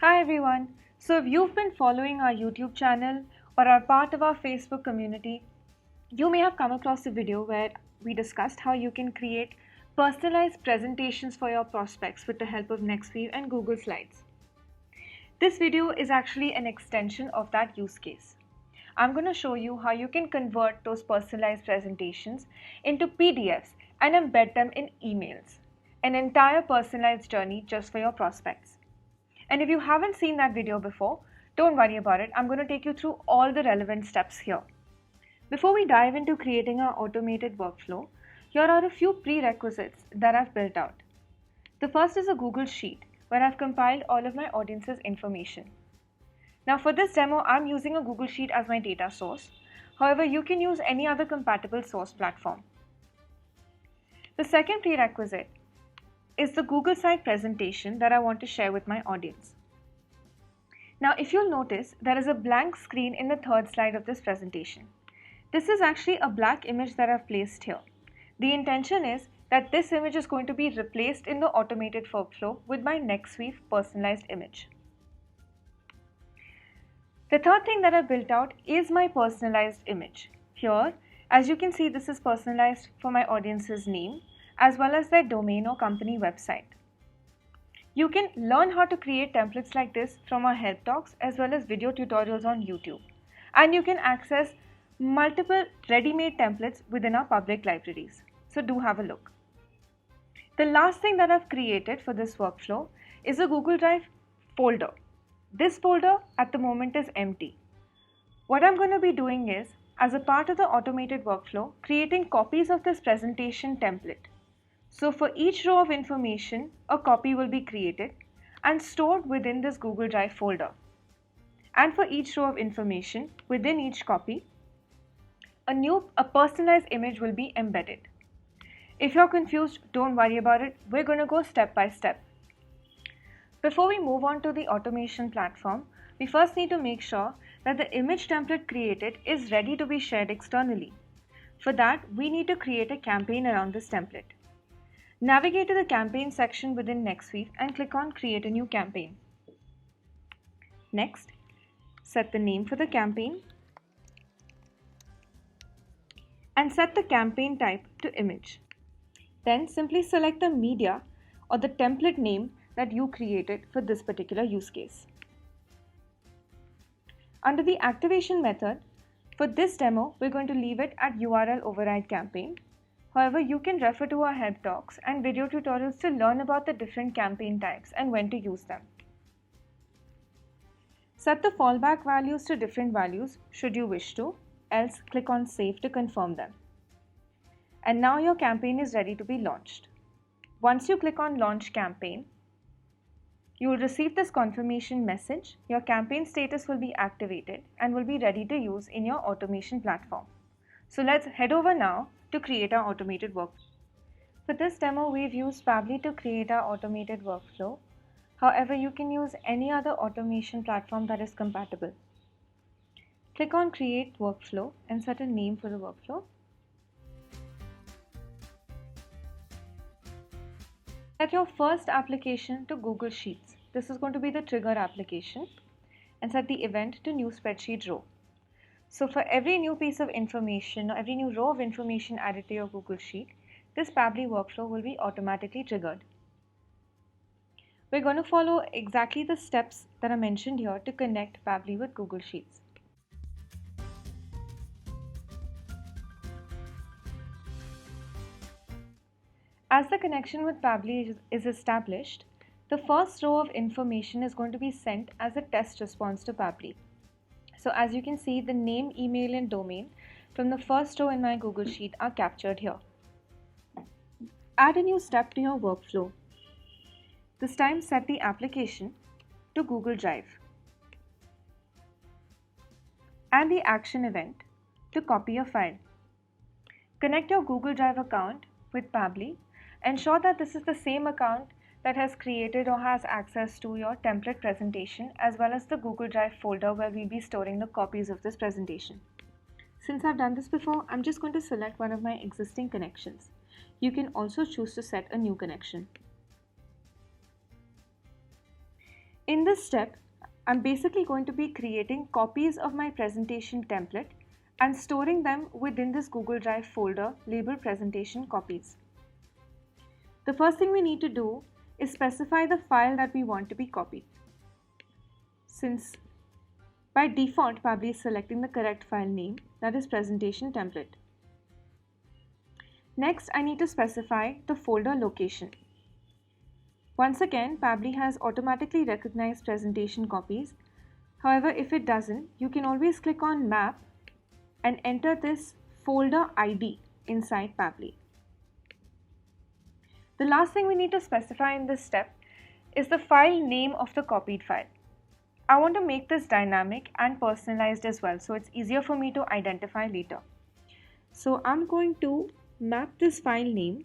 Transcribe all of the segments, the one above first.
Hi everyone. So if you've been following our YouTube channel or are part of our Facebook community, you may have come across a video where we discussed how you can create personalized presentations for your prospects with the help of NextWeave and Google Slides. This video is actually an extension of that use case. I'm going to show you how you can convert those personalized presentations into PDFs and embed them in emails. An entire personalized journey just for your prospects. And if you haven't seen that video before, don't worry about it. I'm going to take you through all the relevant steps here. Before we dive into creating our automated workflow, here are a few prerequisites that I've built out. The first is a Google Sheet where I've compiled all of my audience's information. Now for this demo, I'm using a Google Sheet as my data source. However, you can use any other compatible source platform. The second prerequisite is the Google Slide presentation that I want to share with my audience. Now, if you'll notice, there is a blank screen in the third slide of this presentation. This is actually a black image that I've placed here. The intention is that this image is going to be replaced in the automated workflow with my NextWeave personalized image. The third thing that I built out is my personalized image. Here, as you can see, this is personalized for my audience's name as well as their domain or company website. You can learn how to create templates like this from our help talks as well as video tutorials on YouTube. And you can access multiple ready-made templates within our public libraries. So do have a look. The last thing that I've created for this workflow is a Google Drive folder. This folder at the moment is empty. What I'm going to be doing is, as a part of the automated workflow, creating copies of this presentation template. So for each row of information, a copy will be created and stored within this Google Drive folder. And for each row of information, within each copy, a personalized image will be embedded. If you're confused, don't worry about it. We're going to go step by step. Before we move on to the automation platform, we first need to make sure that the image template created is ready to be shared externally. For that, we need to create a campaign around this template. Navigate to the campaign section within NextWeave and click on Create a New Campaign. Next, set the name for the campaign and set the campaign type to image. Then simply select the media or the template name that you created for this particular use case. Under the activation method, for this demo, we're going to leave it at URL override campaign. However, you can refer to our help talks and video tutorials to learn about the different campaign types and when to use them. Set the fallback values to different values should you wish to, else click on Save to confirm them. And now your campaign is ready to be launched. Once you click on Launch Campaign, you will receive this confirmation message. Your campaign status will be activated and will be ready to use in your automation platform. So let's head over now to create our automated workflow. For this demo, we've used Pabbly to create our automated workflow. However, you can use any other automation platform that is compatible. Click on Create Workflow and set a name for the workflow. Set your first application to Google Sheets. This is going to be the trigger application, and set the event to new spreadsheet row. So for every new piece of information or every new row of information added to your Google Sheet, this Pabbly workflow will be automatically triggered. We're going to follow exactly the steps that are mentioned here to connect Pabbly with Google Sheets. As the connection with Pabbly is established, the first row of information is going to be sent as a test response to Pabbly. So as you can see, the name, email and domain from the first row in my Google Sheet are captured here. Add a new step to your workflow. This time set the application to Google Drive and the action event to copy a file. Connect your Google Drive account with Pabbly. Ensure that this is the same account that has created or has access to your template presentation as well as the Google Drive folder where we'll be storing the copies of this presentation. Since I've done this before, I'm just going to select one of my existing connections. You can also choose to set a new connection. In this step, I'm basically going to be creating copies of my presentation template and storing them within this Google Drive folder labeled presentation copies. The first thing we need to do is specify the file that we want to be copied. Since by default Pabbly is selecting the correct file name, that is presentation template. Next, I need to specify the folder location. Once again, Pabbly has automatically recognized presentation copies. However, if it doesn't, you can always click on Map and enter this folder ID inside Pabbly. The last thing we need to specify in this step is the file name of the copied file. I want to make this dynamic and personalized as well, so it's easier for me to identify later. So I'm going to map this file name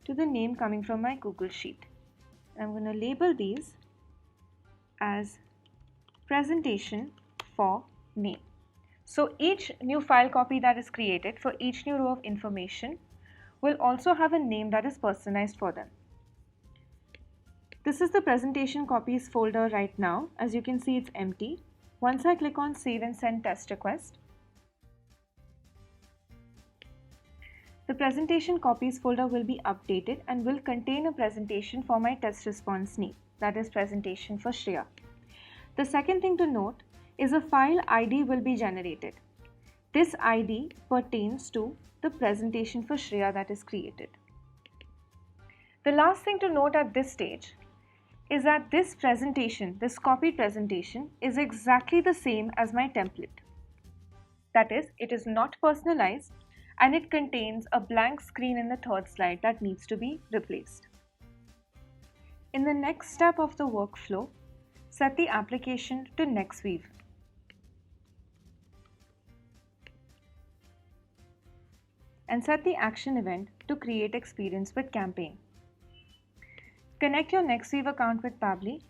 to the name coming from my Google Sheet. I'm going to label these as presentation for name. So each new file copy that is created for each new row of information will also have a name that is personalized for them. This is the presentation copies folder right now. As you can see, it's empty. Once I click on Save and Send Test Request, the presentation copies folder will be updated and will contain a presentation for my test response name, that is presentation for Shreya. The second thing to note is a file ID will be generated. This ID pertains to the presentation for Shreya that is created. The last thing to note at this stage is that this presentation, this copied presentation, is exactly the same as my template. That is, it is not personalized and it contains a blank screen in the third slide that needs to be replaced. In the next step of the workflow, set the application to NextWeave. And set the action event to create experience with campaign. Connect your NextWeave account with Pabbly.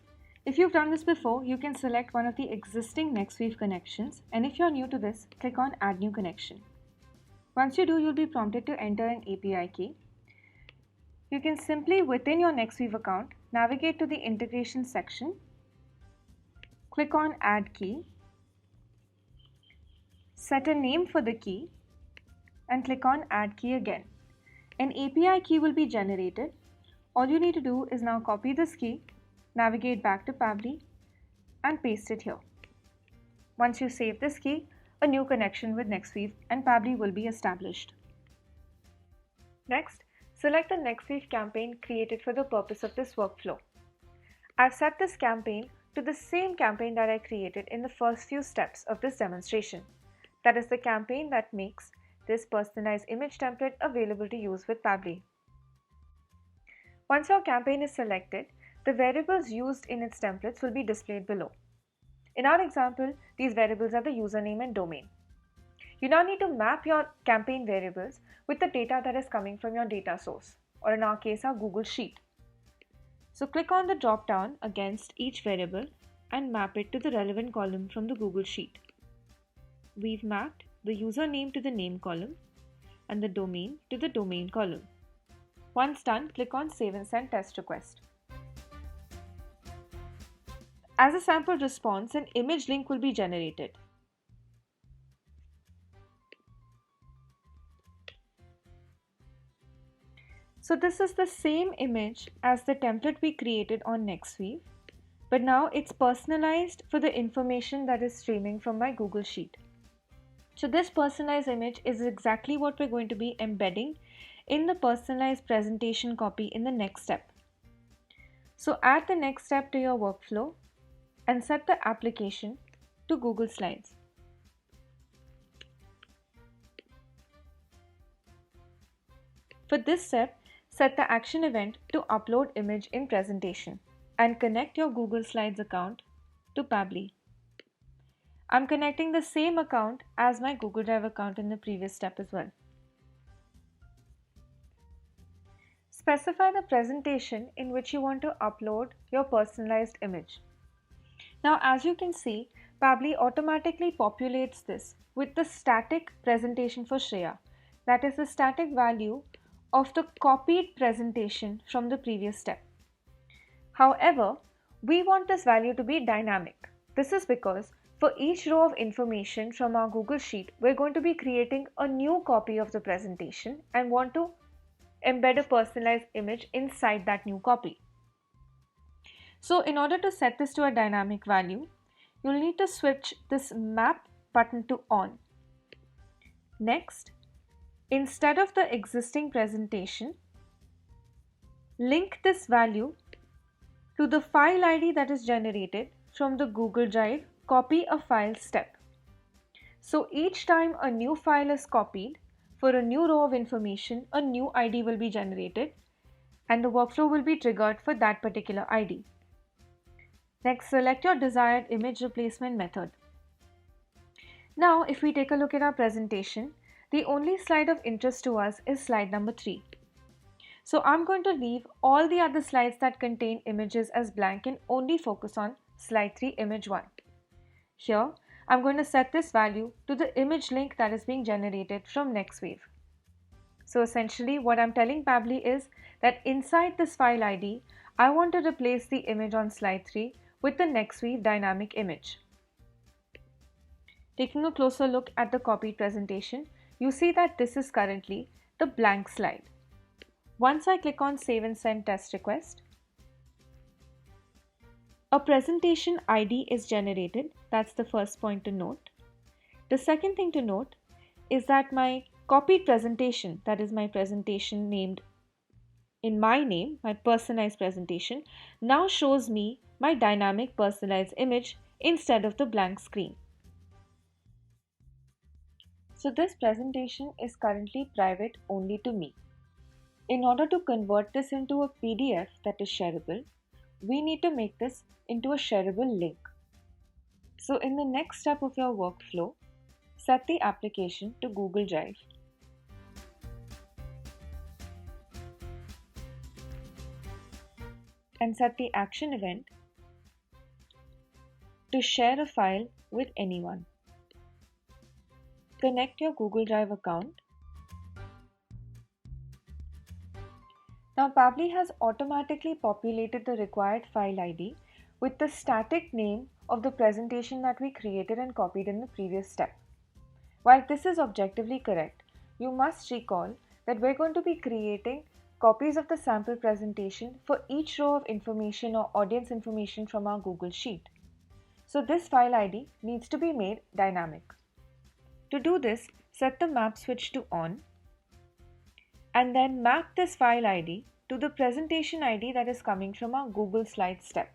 If you've done this before, you can select one of the existing NextWeave connections, and if you're new to this, click on Add New Connection. Once you do, you'll be prompted to enter an API key. You can simply, within your NextWeave account, navigate to the integration section, click on Add Key, set a name for the key, and click on Add Key again. An API key will be generated. All you need to do is now copy this key, navigate back to Pabbly, and paste it here. Once you save this key, a new connection with NextWeave and Pabbly will be established. Next, select the NextWeave campaign created for the purpose of this workflow. I've set this campaign to the same campaign that I created in the first few steps of this demonstration. That is the campaign that makes this personalized image template available to use with Pabbly. Once your campaign is selected, the variables used in its templates will be displayed below. In our example, these variables are the username and domain. You now need to map your campaign variables with the data that is coming from your data source, or in our case, our Google Sheet. So click on the drop-down against each variable and map it to the relevant column from the Google Sheet. We've mapped the username to the name column and the domain to the domain column. Once done, click on Save and Send Test Request. As a sample response, an image link will be generated. So this is the same image as the template we created on NextWeave, but now it's personalized for the information that is streaming from my Google Sheet. So this personalized image is exactly what we're going to be embedding in the personalized presentation copy in the next step. So add the next step to your workflow and set the application to Google Slides. For this step, set the action event to upload image in presentation and connect your Google Slides account to Pabbly. I'm connecting the same account as my Google Drive account in the previous step as well. Specify the presentation in which you want to upload your personalized image. Now, as you can see, Pabbly automatically populates this with the static presentation for Shreya, that is the static value of the copied presentation from the previous step. However, We want this value to be dynamic. This is because for each row of information from our Google Sheet, we're going to be creating a new copy of the presentation and want to embed a personalized image inside that new copy. So in order to set this to a dynamic value, you'll need to switch this map button to on. Next, instead of the existing presentation, link this value to the file ID that is generated from the Google Drive copy a file step. So each time a new file is copied, for a new row of information, a new ID will be generated and the workflow will be triggered for that particular ID. Next, select your desired image replacement method. Now, if we take a look at our presentation, the only slide of interest to us is slide number 3. So I'm going to leave all the other slides that contain images as blank and only focus on slide 3, image 1. Here, I'm going to set this value to the image link that is being generated from NextWave. So essentially, what I'm telling Pabbly is that inside this file ID, I want to replace the image on slide 3 with the NextWave dynamic image. Taking a closer look at the copied presentation, you see that this is currently the blank slide. Once I click on Save and Send Test Request, a presentation ID is generated. That's the first point to note. The second thing to note is that my copied presentation, that is my presentation named in my name, my personalized presentation, now shows me my dynamic personalized image instead of the blank screen. So this presentation is currently private only to me. In order to convert this into a PDF that is shareable, we need to make this into a shareable link. So in the next step of your workflow, set the application to Google Drive. And set the action event to share a file with anyone. Connect your Google Drive account. Now Pabbly has automatically populated the required file ID with the static name of the presentation that we created and copied in the previous step. While this is objectively correct, you must recall that we're going to be creating copies of the sample presentation for each row of information or audience information from our Google Sheet. So this file ID needs to be made dynamic. To do this, set the map switch to on and then map this file ID to the presentation ID that is coming from our Google Slides step.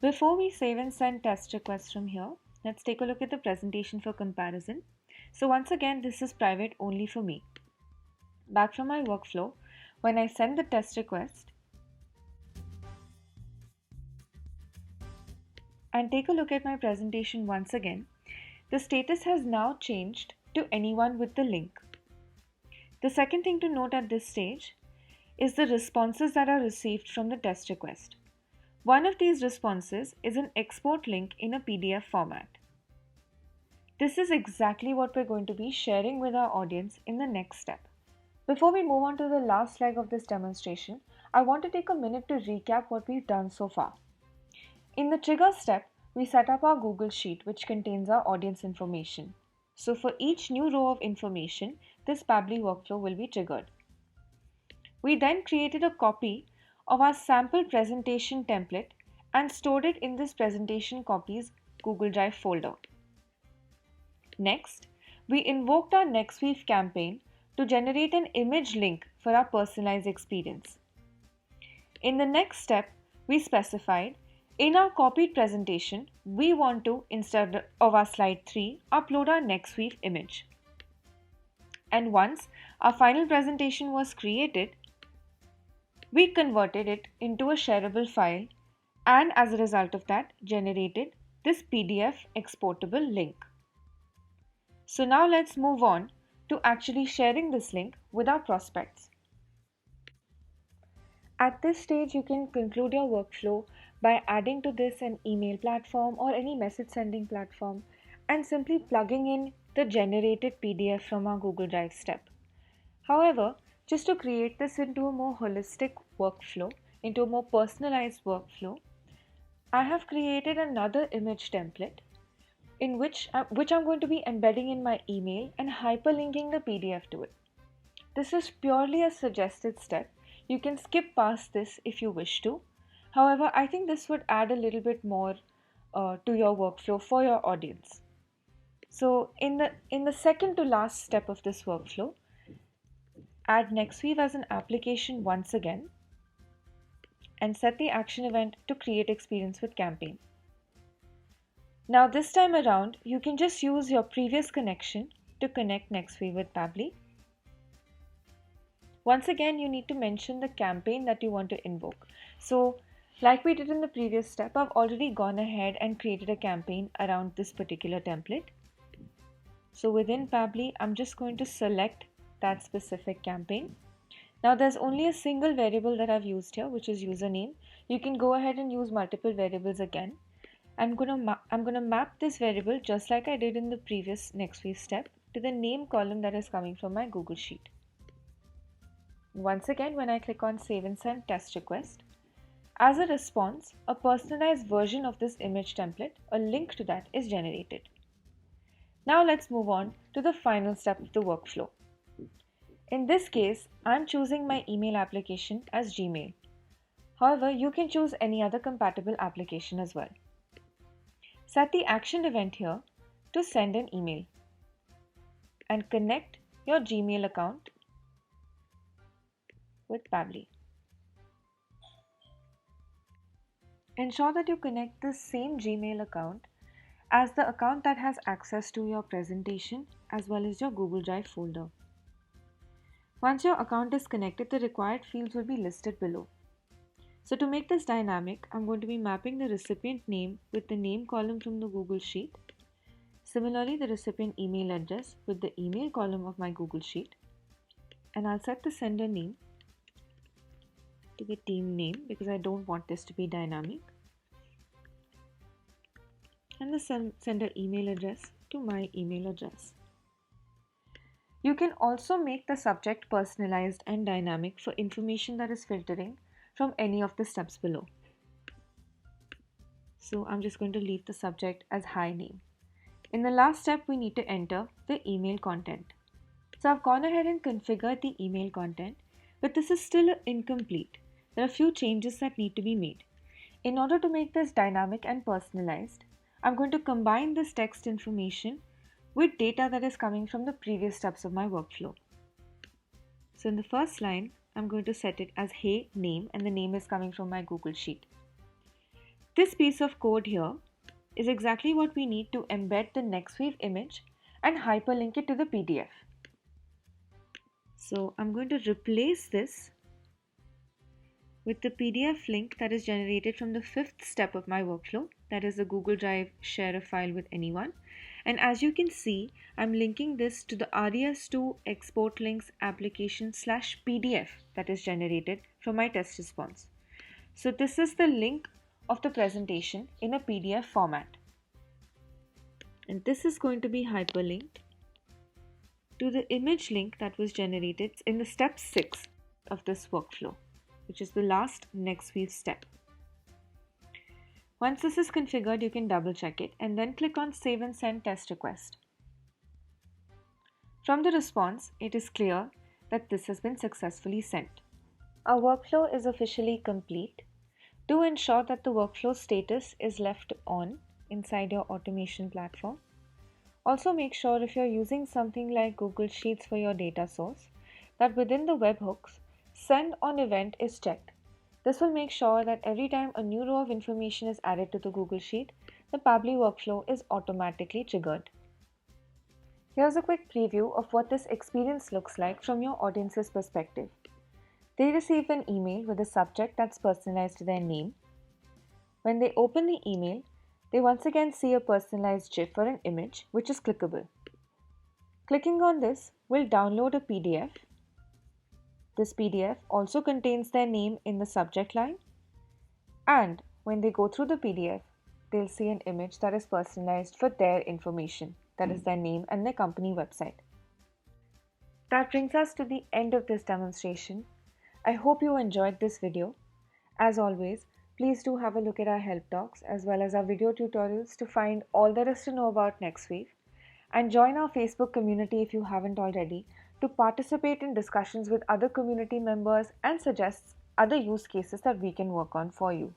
Before we save and send test requests from here, let's take a look at the presentation for comparison. So once again, this is private only for me. Back from my workflow, when I send the test request and take a look at my presentation once again, the status has now changed to anyone with the link. The second thing to note at this stage is the responses that are received from the test request. One of these responses is an export link in a PDF format. This is exactly what we're going to be sharing with our audience in the next step. Before we move on to the last leg of this demonstration, I want to take a minute to recap what we've done so far. In the trigger step, we set up our Google Sheet which contains our audience information. So for each new row of information, this Pabbly workflow will be triggered. We then created a copy of our sample presentation template and stored it in this presentation copies Google Drive folder. Next, we invoked our NextWave campaign to generate an image link for our personalized experience. In the next step, we specified in our copied presentation, we want to, instead of our slide 3, upload our NextWave image. And once our final presentation was created, we converted it into a shareable file and as a result of that generated this PDF exportable link. So now let's move on to actually sharing this link with our prospects. At this stage, you can conclude your workflow by adding to this an email platform or any message sending platform and simply plugging in the generated PDF from our Google Drive step. However, just to create this into a more holistic workflow, into a more personalized workflow, I have created another image template in which I'm going to be embedding in my email and hyperlinking the PDF to it. This is purely a suggested step. You can skip past this if you wish to. However, I think this would add a little bit more to your workflow for your audience. So in the second to last step of this workflow, add NextWeave as an application once again and set the action event to create experience with campaign. Now this time around, you can just use your previous connection to connect NextWeave with Pabbly. Once again, you need to mention the campaign that you want to invoke. So like we did in the previous step, I've already gone ahead and created a campaign around this particular template. So within Pabbly, I'm just going to select that specific campaign. Now there's only a single variable that I've used here, which is username. You can go ahead and use multiple variables again. I'm gonna map this variable just like I did in the previous NextWeave step to the name column that is coming from my Google Sheet. Once again, when I click on Save and Send Test Request, as a response, a personalized version of this image template, a link to that, is generated. Now let's move on to the final step of the workflow. In this case, I'm choosing my email application as Gmail. However, you can choose any other compatible application as well. Set the action event here to send an email and connect your Gmail account with Pabbly. Ensure that you connect the same Gmail account as the account that has access to your presentation as well as your Google Drive folder. Once your account is connected, the required fields will be listed below. So to make this dynamic, I'm going to be mapping the recipient name with the name column from the Google Sheet. Similarly, the recipient email address with the email column of my Google Sheet. And I'll set the sender name to the team name because I don't want this to be dynamic. And the sender email address to my email address. You can also make the subject personalized and dynamic for information that is filtering from any of the steps below. So I'm just going to leave the subject as hi name. In the last step, we need to enter the email content. So I've gone ahead and configured the email content, but this is still incomplete. There are a few changes that need to be made. In order to make this dynamic and personalized, I'm going to combine this text information with data that is coming from the previous steps of my workflow. So in the first line, I'm going to set it as hey name, and the name is coming from my Google Sheet. This piece of code here is exactly what we need to embed the NextWeave image and hyperlink it to the PDF. So I'm going to replace this with the PDF link that is generated from the fifth step of my workflow, that is the Google Drive share a file with anyone. And as you can see, I'm linking this to the RES2 export links application /PDF that is generated from my test response. So this is the link of the presentation in a PDF format. And this is going to be hyperlinked to the image link that was generated in the step 6 of this workflow, which is the last NextWeave step. Once this is configured, you can double check it and then click on Save and Send Test Request. From the response, it is clear that this has been successfully sent. Our workflow is officially complete. Do ensure that the workflow status is left on inside your automation platform. Also make sure if you're using something like Google Sheets for your data source, that within the webhooks, Send on event is checked. This will make sure that every time a new row of information is added to the Google Sheet, the Pabbly workflow is automatically triggered. Here's a quick preview of what this experience looks like from your audience's perspective. They receive an email with a subject that's personalized to their name. When they open the email, they once again see a personalized GIF or an image which is clickable. Clicking on this will download a PDF. This PDF also contains their name in the subject line, and when they go through the PDF, they'll see an image that is personalized for their information, that is their name and their company website. That brings us to the end of this demonstration. I hope you enjoyed this video, As always, please do have a look at our help docs as well as our video tutorials to find all there is to know about NextWeave, and join our Facebook community if you haven't already to participate in discussions with other community members and suggest other use cases that we can work on for you.